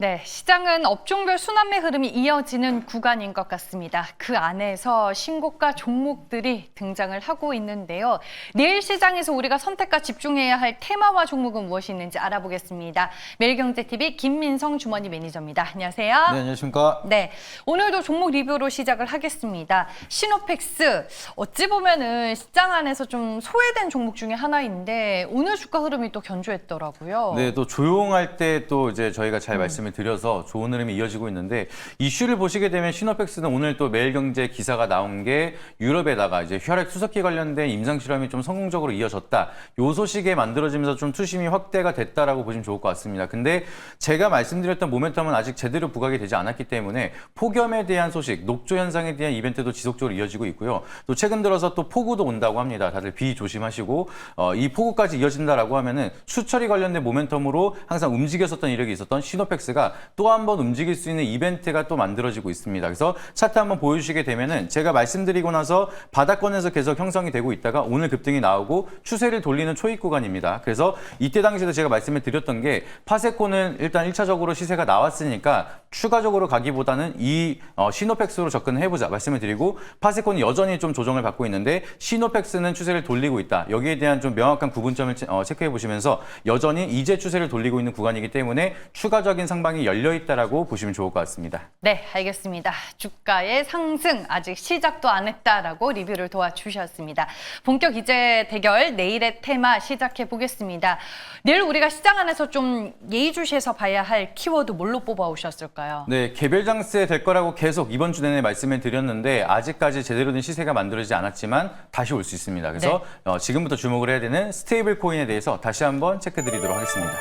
네, 시장은 업종별 순환매 흐름이 이어지는 구간인 것 같습니다. 그 안에서 신고가 종목들이 등장을 하고 있는데요. 내일 시장에서 우리가 선택과 집중해야 할 테마와 종목은 무엇이 있는지 알아보겠습니다. 매일경제TV 김민성 주머니 매니저입니다. 안녕하세요. 네, 안녕하십니까. 네, 오늘도 종목 리뷰로 시작을 하겠습니다. 시노펙스, 어찌 보면은 시장 안에서 좀 소외된 종목 중에 하나인데 오늘 주가 흐름이 또 견조했더라고요. 네, 또 조용할 때 또 이제 저희가 잘 말씀을 드려서 좋은 흐름이 이어지고 있는데 이슈를 보시게 되면 시노펙스는 오늘 또 매일경제 기사가 나온 게 유럽에다가 이제 혈액 수석기 관련된 임상 실험이 좀 성공적으로 이어졌다. 요 소식에 만들어지면서 좀 투심이 확대가 됐다라고 보시면 좋을 것 같습니다. 근데 제가 말씀드렸던 모멘텀은 아직 제대로 부각이 되지 않았기 때문에 폭염에 대한 소식, 녹조 현상에 대한 이벤트도 지속적으로 이어지고 있고요. 또 최근 들어서 또 폭우도 온다고 합니다. 다들 비 조심하시고 이 폭우까지 이어진다라고 하면은 수처리 관련된 모멘텀으로 항상 움직였었던 이력이 있었던 시노펙스가 또 한 번 움직일 수 있는 이벤트가 또 만들어지고 있습니다. 그래서 차트 한번 보여주시게 되면은 제가 말씀드리고 나서 바닥권에서 계속 형성이 되고 있다가 오늘 급등이 나오고 추세를 돌리는 초입 구간입니다. 그래서 이때 당시에도 제가 말씀을 드렸던 게 파세코는 일단 1차적으로 시세가 나왔으니까 추가적으로 가기보다는 이 시노펙스로 접근을 해보자 말씀을 드리고 파세코는 여전히 좀 조정을 받고 있는데 시노펙스는 추세를 돌리고 있다. 여기에 대한 좀 명확한 구분점을 체크해 보시면서 여전히 이제 추세를 돌리고 있는 구간이기 때문에 추가적인 상방이 열려 있다라고 보시면 좋을 것 같습니다. 네, 알겠습니다. 주가의 상승 아직 시작도 안 했다라고 리뷰를 도와주셨습니다. 본격 이제 대결 내일의 테마 시작해 보겠습니다. 내일 우리가 시장 안에서 좀 예의주시해서 봐야 할 키워드 뭘로 뽑아오셨을까요? 네, 개별 장세 될 거라고 계속 이번 주 내내 말씀을 드렸는데 아직까지 제대로 된 시세가 만들어지지 않았지만 다시 올 수 있습니다. 그래서 지금부터 주목을 해야 되는 스테이블 코인에 대해서 다시 한번 체크 드리도록 하겠습니다.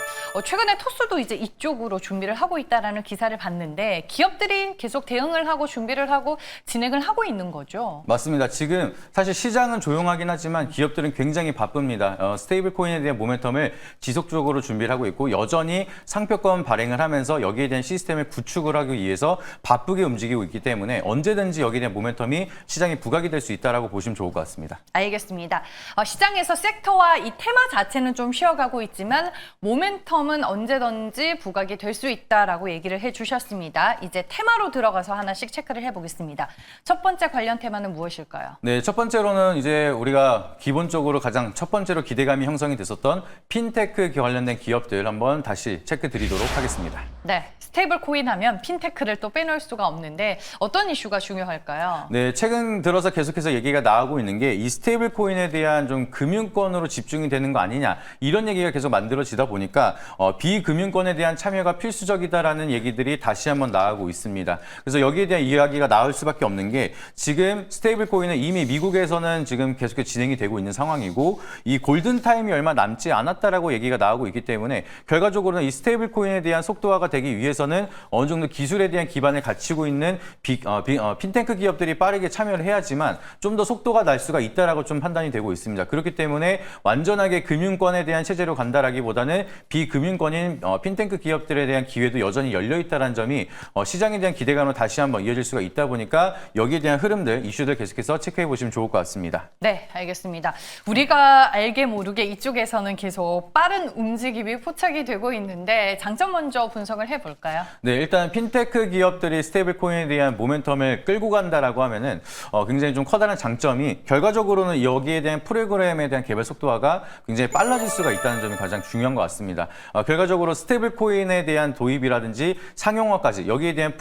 최근에 토스도 이제 이쪽으로 준비를 하고 있다라는 기사를 봤는데 기업들이 계속 대응을 하고 준비를 하고 진행을 하고 있는 거죠? 맞습니다. 지금 사실 시장은 조용하긴 하지만 기업들은 굉장히 바쁩니다. 스테이블 코인에 대한 모멘텀을 지속적으로 준비를 하고 있고 여전히 상표권 발행을 하면서 여기에 대한 시스템을 구축을 하기 위해서 바쁘게 움직이고 있기 때문에 언제든지 여기에 대한 모멘텀이 시장에 부각이 될 수 있다라고 보시면 좋을 것 같습니다. 알겠습니다. 시장에서 섹터와 이 테마 자체는 좀 쉬어가고 있지만 모멘텀은 언제든지 부각이 될 수 있다라고 얘기를 해주셨습니다. 이제 테마로 들어가서 하나씩 체크를 해보겠습니다. 첫 번째 관련 테마는 무엇일까요? 네, 첫 번째로는 이제 우리가 기본적으로 가장 첫 번째로 기대감이 형성이 됐었던 핀테크 관련된 기업들 한번 다시 체크 드리도록 하겠습니다. 네, 스테이블 코인 하면 핀테크를 또 빼놓을 수가 없는데 어떤 이슈가 중요할까요? 네, 최근 들어서 계속해서 얘기가 나오고 있는 게 이 스테이블 코인에 대한 좀 금융권으로 집중이 되는 거 아니냐 이런 얘기가 계속 만들어지다 보니까 비금융권에 대한 참여가 필수적이다라는 얘기들이 다시 한번 나오고 있습니다. 그래서 여기에 대한 이야기가 나올 수밖에 없는 게 지금 스테이블 코인은 이미 미국에서는 지금 계속해서 진행이 되고 있는 상황이고 이 골든 타임이 얼마 남지 않았다라고 얘기가 나오고 있기 때문에 결과적으로는 이 스테이블 코인에 대한 속도화가 되기 위해서는 어느 정도 기술에 대한 기반을 갖추고 있는 핀테크 기업들이 빠르게 참여를 해야지만 좀 더 속도가 날 수가 있다라고 좀 판단이 되고 있습니다. 그렇기 때문에 완전하게 금융권에 대한 체제로 간다라기보다는 비금융권인 핀테크 기업들에 대한 기회도 여전히 열려 있다는 점이 시장에 대한 기대감으로 다시 한번 이어질 수가 있다 보니까 여기에 대한 흐름들, 이슈들 계속해서 체크해 보시면 좋을 것 같습니다. 네, 알겠습니다. 우리가 알게 모르게 이쪽에서는 계속 빠른 움직임이 포착이 되고 있는데 장점 먼저 분석을 해볼까요? 네, 일단 핀테크 기업들이 스테이블 코인에 대한 모멘텀을 끌고 간다라고 하면은 굉장히 좀 커다란 장점이 결과적으로는 여기에 대한 프로그램에 대한 개발 속도화가 굉장히 빨라질 수가 있다는 점이 가장 중요한 것 같습니다. 결과적으로 스테이블 코인에 대한 도입이라든지 상용화까지 여기에 대한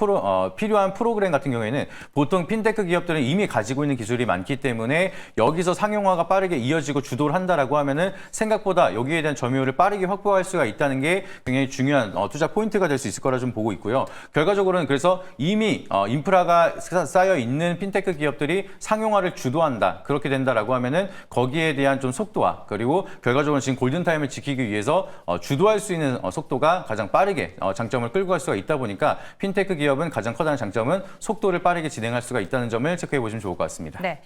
필요한 프로그램 같은 경우에는 보통 핀테크 기업들은 이미 가지고 있는 기술이 많기 때문에 여기서 상용화가 빠르게 이어지고 주도를 한다라고 하면은 생각보다 여기에 대한 점유율을 빠르게 확보할 수가 있다는 게 굉장히 중요한 투자 포인트가 될 수 있을 거라 좀 보고 있고요. 결과적으로는 그래서 이미 인프라가 쌓여 있는 핀테크 기업들이 상용화를 주도한다. 그렇게 된다라고 하면은 거기에 대한 좀 속도화 그리고 결과적으로 지금 골든타임을 지키기 위해서 주도할 수 있는 속도가 가장 빠르게 장점을 끌고 갈 수가 있다 보니까 핀테크 기업은 가장 커다란 장점은 속도를 빠르게 진행할 수가 있다는 점을 체크해 보시면 좋을 것 같습니다. 네,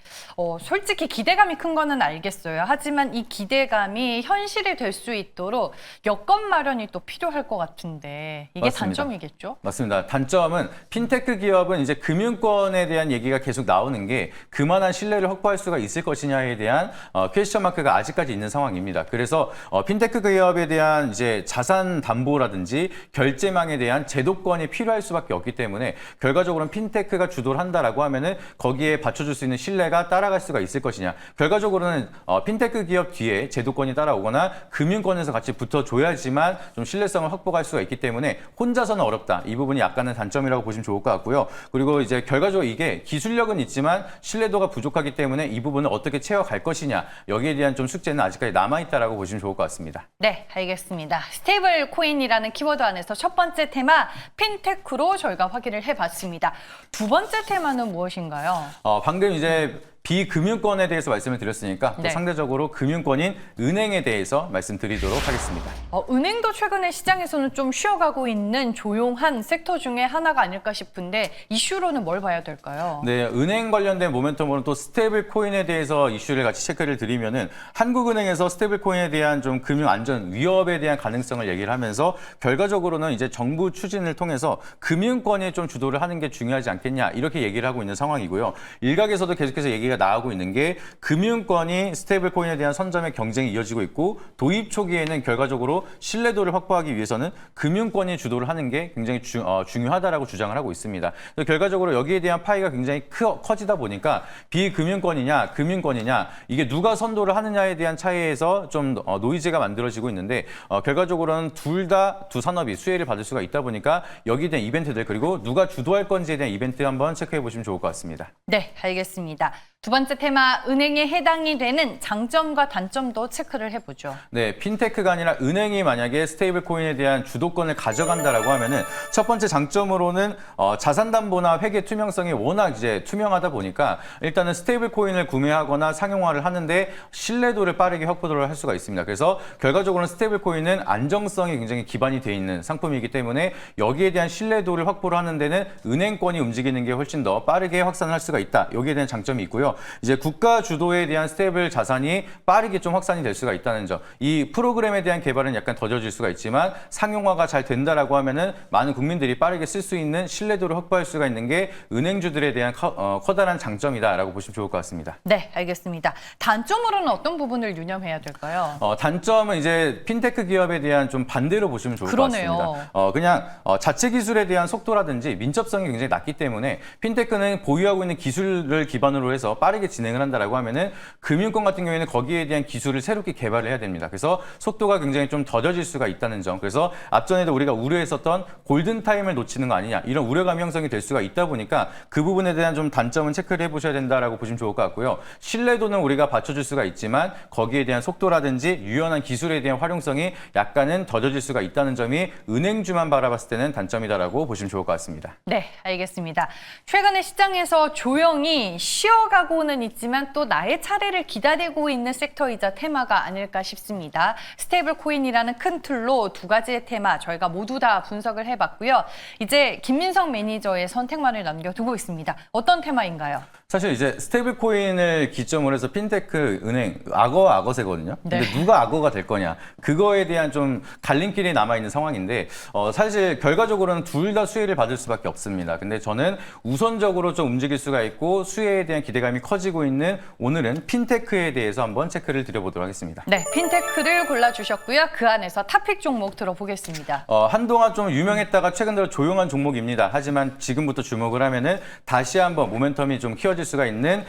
솔직히 기대감이 큰 거는 알겠어요. 하지만 이 기대감이 현실이 될 수 있도록 여건 마련이 또 필요할 것 같은데 이게 맞습니다. 단점이겠죠? 맞습니다. 단점은 핀테크 기업은 이제 금융권에 대한 얘기가 계속 나오는 게 그만한 신뢰를 확보할 수가 있을 것이냐에 대한 퀘스천 마크가 아직까지 있는 상황입니다. 그래서 핀테크 기업에 대한 이제 자산 담보라든지 결제 결제망에 대한 제도권이 필요할 수밖에 없기 때문에 결과적으로는 핀테크가 주도를 한다라고 하면은 거기에 받쳐줄 수 있는 신뢰가 따라갈 수가 있을 것이냐. 결과적으로는 핀테크 기업 뒤에 제도권이 따라오거나 금융권에서 같이 붙어줘야지만 좀 신뢰성을 확보할 수가 있기 때문에 혼자서는 어렵다. 이 부분이 약간의 단점이라고 보시면 좋을 것 같고요. 그리고 이제 결과적으로 이게 기술력은 있지만 신뢰도가 부족하기 때문에 이 부분을 어떻게 채워갈 것이냐. 여기에 대한 좀 숙제는 아직까지 남아있다라고 보시면 좋을 것 같습니다. 네, 알겠습니다. 스테이블 코인이라는 키워드 안에서 첫 번째 테마 핀테크로 저희가 확인을 해봤습니다. 두 번째 테마는 무엇인가요? 방금 이제 비금융권에 대해서 말씀을 드렸으니까 또 네. 상대적으로 금융권인 은행에 대해서 말씀드리도록 하겠습니다. 은행도 최근에 시장에서는 좀 쉬어가고 있는 조용한 섹터 중에 하나가 아닐까 싶은데 이슈로는 뭘 봐야 될까요? 네, 은행 관련된 모멘텀으로 또 스테이블 코인에 대해서 이슈를 같이 체크를 드리면은 한국은행에서 스테이블 코인에 대한 좀 금융 안전 위협에 대한 가능성을 얘기를 하면서 결과적으로는 이제 정부 추진을 통해서 금융권이 좀 주도를 하는 게 중요하지 않겠냐 이렇게 얘기를 하고 있는 상황이고요. 일각에서도 계속해서 얘기가 나오고 있는 게 금융권이 스테이블 코인에 대한 선점의 경쟁이 이어지고 있고 도입 초기에는 결과적으로 신뢰도를 확보하기 위해서는 금융권이 주도를 하는 게 굉장히 중요하다라고 주장을 하고 있습니다. 그래서 결과적으로 여기에 대한 파이가 굉장히 커지다 보니까 비금융권이냐 금융권이냐 이게 누가 선도를 하느냐에 대한 차이에서 좀 노이즈가 만들어지고 있는데 결과적으로는 둘 다 두 산업이 수혜를 받을 수가 있다 보니까 여기에 대한 이벤트들 그리고 누가 주도할 건지에 대한 이벤트 한번 체크해 보시면 좋을 것 같습니다. 네, 알겠습니다. 두 번째 테마, 은행에 해당이 되는 장점과 단점도 체크를 해보죠. 네, 핀테크가 아니라 은행이 만약에 스테이블 코인에 대한 주도권을 가져간다라고 하면은 첫 번째 장점으로는 자산담보나 회계 투명성이 워낙 이제 투명하다 보니까 일단은 스테이블 코인을 구매하거나 상용화를 하는데 신뢰도를 빠르게 확보를 할 수가 있습니다. 그래서 결과적으로는 스테이블 코인은 안정성이 굉장히 기반이 돼 있는 상품이기 때문에 여기에 대한 신뢰도를 확보를 하는 데는 은행권이 움직이는 게 훨씬 더 빠르게 확산을 할 수가 있다. 여기에 대한 장점이 있고요. 이제 국가 주도에 대한 스테이블 자산이 빠르게 좀 확산이 될 수가 있다는 점. 이 프로그램에 대한 개발은 약간 더뎌질 수가 있지만 상용화가 잘 된다라고 하면은 많은 국민들이 빠르게 쓸 수 있는 신뢰도를 확보할 수가 있는 게 은행주들에 대한 커다란 장점이다라고 보시면 좋을 것 같습니다. 네, 알겠습니다. 단점으로는 어떤 부분을 유념해야 될까요? 단점은 이제 핀테크 기업에 대한 좀 반대로 보시면 좋을 그러네요. 것 같습니다. 그냥 자체 기술에 대한 속도라든지 민첩성이 굉장히 낮기 때문에 핀테크는 보유하고 있는 기술을 기반으로 해서 빠르게 진행을 한다라고 하면은 금융권 같은 경우에는 거기에 대한 기술을 새롭게 개발을 해야 됩니다. 그래서 속도가 굉장히 좀 더뎌질 수가 있다는 점. 그래서 앞전에도 우리가 우려했었던 골든 타임을 놓치는 거 아니냐 이런 우려감이 형성이 될 수가 있다 보니까 그 부분에 대한 좀 단점은 체크를 해보셔야 된다라고 보시면 좋을 것 같고요. 신뢰도는 우리가 받쳐줄 수가 있지만 거기에 대한 속도라든지 유연한 기술에 대한 활용성이 약간은 더뎌질 수가 있다는 점이 은행주만 바라봤을 때는 단점이다라고 보시면 좋을 것 같습니다. 네, 알겠습니다. 최근에 시장에서 조용히 쉬어가고는 있지만 또 나의 차례를 기다리고 있는 섹터이자 테마가 아닐까 싶습니다. 스테이블 코인이라는 큰 틀로 두 가지의 테마 저희가 모두 다 분석을 해봤고요. 이제 김민성 매니저의 선택만을 남겨두고 있습니다. 어떤 테마인가요? 사실 이제 스테이블 코인을 기점으로 해서 핀테크, 은행, 악어와 악어새거든요. 근데 네. 누가 악어가 될 거냐. 그거에 대한 좀 갈림길이 남아있는 상황인데 사실 결과적으로는 둘 다 수혜를 받을 수밖에 없습니다. 근데 저는 우선적으로 좀 움직일 수가 있고 수혜에 대한 기대감이 커지고 있는 오늘은 핀테크에 대해서 한번 체크를 드려보도록 하겠습니다. 네, 핀테크를 골라주셨고요. 그 안에서 탑픽 종목 들어보겠습니다. 한동안 좀 유명했다가 최근 들어 조용한 종목입니다. 하지만 지금부터 주목을 하면은 다시 한번 모멘텀이 좀 키워질 수가 있는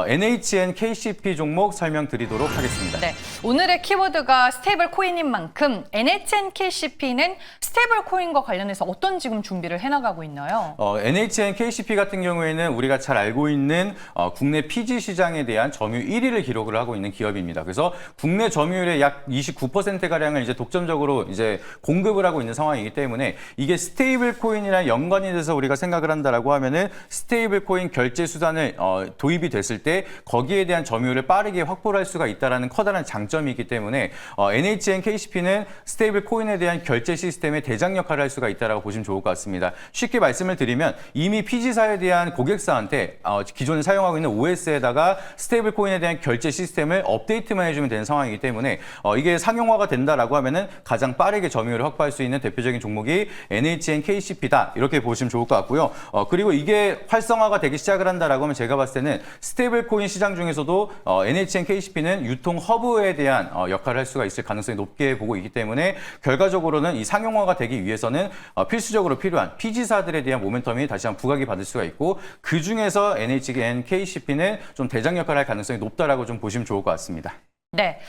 NHN KCP 종목 설명드리도록 하겠습니다. 네, 오늘의 키워드가 스테이블 코인인 만큼 NHN KCP는 스테이블 코인과 관련해서 어떤 지금 준비를 해나가고 있나요? NHN KCP 같은 경우에는 우리가 잘 알고 있는 국내 PG 시장에 대한 점유율 1위를 기록을 하고 있는 기업입니다. 그래서 국내 점유율의 약 29%가량을 이제 독점적으로 이제 공급을 하고 있는 상황이기 때문에 이게 스테이블 코인이랑 연관이 돼서 우리가 생각을 한다라고 하면은 스테이블 코인 결제 수단을 도입이 됐을 때 거기에 대한 점유율을 빠르게 확보를 할 수가 있다라는 커다란 장점이 있기 때문에 NHN KCP는 스테이블 코인에 대한 결제 시스템의 대장 역할을 할 수가 있다라고 보시면 좋을 것 같습니다. 쉽게 말씀을 드리면 이미 PG사에 대한 고객사한테 기존에 사용하고 있는 OS에다가 스테이블 코인에 대한 결제 시스템을 업데이트만 해주면 되는 상황이기 때문에 이게 상용화가 된다라고 하면은 가장 빠르게 점유율을 확보할 수 있는 대표적인 종목이 NHN KCP다 이렇게 보시면 좋을 것 같고요. 그리고 이게 활성화가 되기 시작을 한다라고 하면 제가 봤을 때는 스테이블 코인 시장 중에서도 NHN KCP는 유통 허브에 대한 역할을 할 수가 있을 가능성이 높게 보고 있기 때문에 결과적으로는 이 상용화가 되기 위해서는 필수적으로 필요한 피지사들에 대한 모멘텀이 다시 한번 부각이 받을 수가 있고 그 중에서 NHN KCP는 좀 대장 역할을 할 가능성이 높다라고 좀 보시면 좋을 것 같습니다. 네,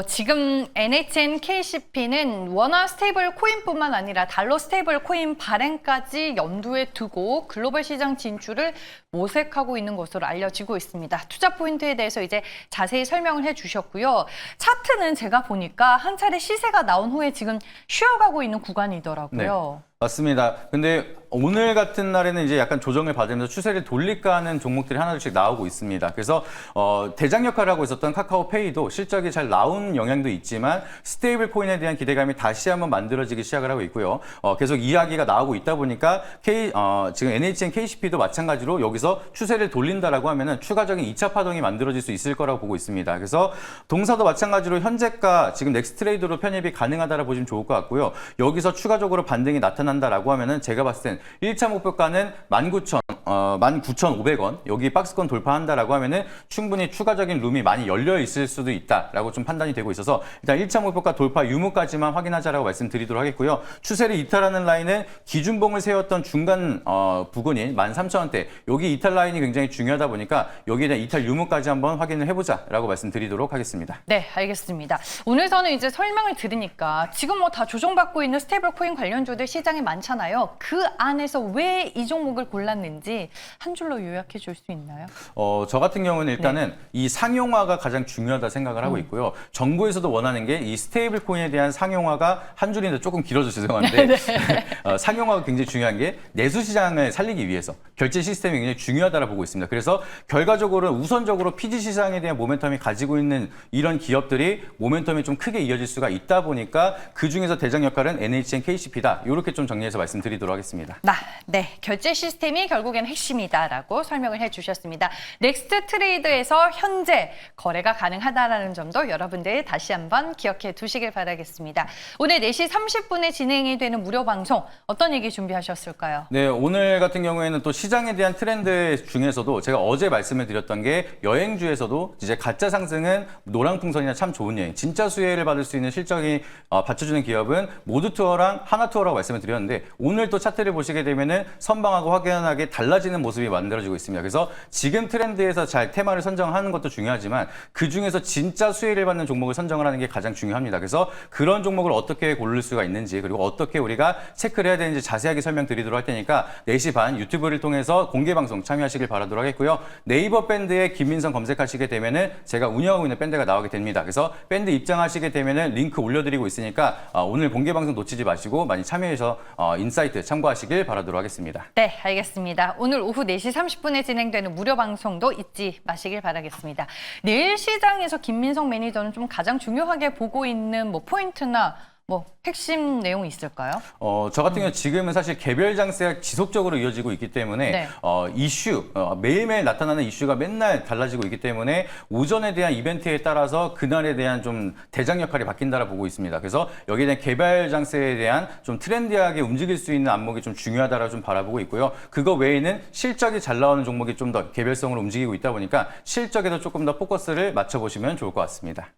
지금 NHN KCP는 원화 스테이블 코인뿐만 아니라 달러 스테이블 코인 발행까지 염두에 두고 글로벌 시장 진출을 모색하고 있는 것으로 알려지고 있습니다. 투자 포인트에 대해서 이제 자세히 설명을 해주셨고요. 차트는 제가 보니까 한 차례 시세가 나온 후에 지금 쉬어가고 있는 구간이더라고요. 네. 맞습니다. 근데 오늘 같은 날에는 이제 약간 조정을 받으면서 추세를 돌릴까 하는 종목들이 하나둘씩 나오고 있습니다. 그래서 대장 역할을 하고 있었던 카카오페이도 실적이 잘 나온 영향도 있지만 스테이블 코인에 대한 기대감이 다시 한번 만들어지기 시작을 하고 있고요. 계속 이야기가 나오고 있다 보니까 지금 NHN KCP도 마찬가지로 여기서 추세를 돌린다라고 하면은 추가적인 2차 파동이 만들어질 수 있을 거라고 보고 있습니다. 그래서 동사도 마찬가지로 현재가 지금 넥스트레이드로 편입이 가능하다라고 보시면 좋을 것 같고요. 여기서 추가적으로 반등이 나타난다라고 하면은 제가 봤을 땐 1차 목표가는 19,500원 여기 박스권 돌파한다라고 하면은 충분히 추가적인 룸이 많이 열려 있을 수도 있다라고 좀 판단이 되고 있어서 일단 1차 목표가 돌파 유무까지만 확인하자라고 말씀드리도록 하겠고요. 추세를 이탈하는 라인은 기준봉을 세웠던 중간 부근인 13,000원대 여기 이탈 라인이 굉장히 중요하다 보니까 여기에 대한 이탈 유무까지 한번 확인을 해보자라고 말씀드리도록 하겠습니다. 네, 알겠습니다. 오늘 저는 이제 설명을 들으니까 지금 뭐 다 조정받고 있는 스테이블 코인 관련주들 시장에 많잖아요. 그 안에서 왜 이 종목을 골랐는지 한 줄로 요약해 줄 수 있나요? 저 같은 경우는 일단은 이 상용화가 가장 중요하다 생각을 하고 있고요. 정부에서도 원하는 게 이 스테이블 코인에 대한 상용화가 한 줄인데 조금 길어져서 죄송한데 상용화가 굉장히 중요한 게 내수 시장을 살리기 위해서 결제 시스템이 굉장히 중요하다고 보고 있습니다. 그래서 결과적으로 우선적으로 피지 시장에 대한 모멘텀이 가지고 있는 이런 기업들이 모멘텀이 좀 크게 이어질 수가 있다 보니까 그 중에서 대장 역할은 NHN KCP다. 이렇게 좀 정리해서 말씀드리도록 하겠습니다. 네, 결제 시스템이 결국에는 핵심이다라고 설명을 해주셨습니다. 넥스트 트레이드에서 현재 거래가 가능하다라는 점도 여러분들 다시 한번 기억해 두시길 바라겠습니다. 오늘 4시 30분에 진행이 되는 무료 방송 어떤 얘기 준비하셨을까요? 네, 오늘 같은 경우에는 또 시장에 대한 트렌드 중에서도 제가 어제 말씀을 드렸던 게 여행주에서도 이제 가짜 상승은 노랑풍선이나 참 좋은 여행, 진짜 수혜를 받을 수 있는 실적이 받쳐주는 기업은 모두투어랑 하나투어라고 말씀을 드렸는데 오늘 또 차트를 보시게 되면은 선방하고 확연하게 달라지는 모습이 만들어지고 있습니다. 그래서 지금 트렌드에서 잘 테마를 선정하는 것도 중요하지만 그 중에서 진짜 수혜를 받는 종목을 선정을 하는 게 가장 중요합니다. 그래서 그런 종목을 어떻게 고를 수가 있는지 그리고 어떻게 우리가 체크를 해야 되는지 자세하게 설명드리도록 할 테니까 4시 반 유튜브를 통해서 공개 방송 참여하시길 바라도록 하겠고요. 네이버 밴드에 김민성 검색하시게 되면은 제가 운영하고 있는 밴드가 나오게 됩니다. 그래서 밴드 입장하시게 되면은 링크 올려드리고 있으니까 오늘 공개 방송 놓치지 마시고 많이 참여해서 인사이트 참고하시길 바라도록 하겠습니다. 네, 알겠습니다. 오늘 오후 4시 30분에 진행되는 무료 방송도 잊지 마시길 바라겠습니다. 내일 시장에서 김민성 매니저는 좀 가장 중요하게 보고 있는 뭐 포인트나 뭐 핵심 내용이 있을까요? 저 같은 경우는 지금은 사실 개별 장세가 지속적으로 이어지고 있기 때문에 네. 이슈, 매일매일 나타나는 이슈가 맨날 달라지고 있기 때문에 오전에 대한 이벤트에 따라서 그날에 대한 좀 대장 역할이 바뀐다라 보고 있습니다. 그래서 여기에 대한 개별 장세에 대한 좀 트렌디하게 움직일 수 있는 안목이 좀 중요하다라 좀 바라보고 있고요. 그거 외에는 실적이 잘 나오는 종목이 좀 더 개별성으로 움직이고 있다 보니까 실적에도 조금 더 포커스를 맞춰보시면 좋을 것 같습니다.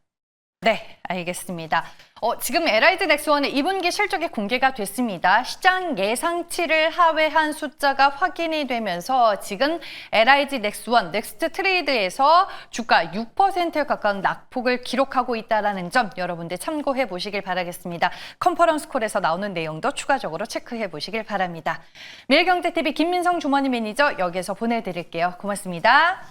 네, 알겠습니다. 지금 LIG 넥스원의 2분기 실적이 공개가 됐습니다. 시장 예상치를 하회한 숫자가 확인이 되면서 지금 LIG 넥스원, 넥스트 트레이드에서 주가 6%에 가까운 낙폭을 기록하고 있다는 점 여러분들 참고해 보시길 바라겠습니다. 컨퍼런스 콜에서 나오는 내용도 추가적으로 체크해 보시길 바랍니다. 매일경제TV 김민성 주머니 매니저 여기서 보내드릴게요. 고맙습니다.